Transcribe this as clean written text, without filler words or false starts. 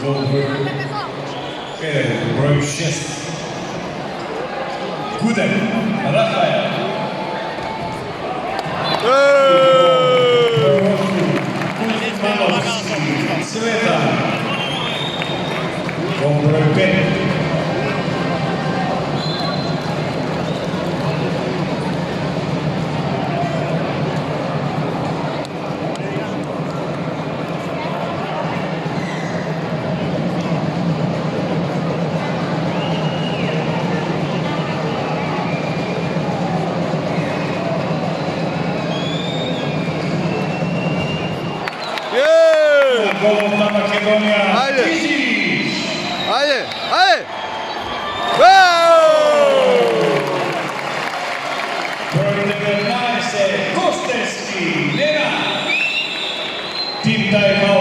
Broj 6. Guden, Rafael. Sveta. Broj 5. Golna Makedonija. Ajde. Izić. Ajde, ajde! Broj 19. Kostevski. Nenad. Tim time out.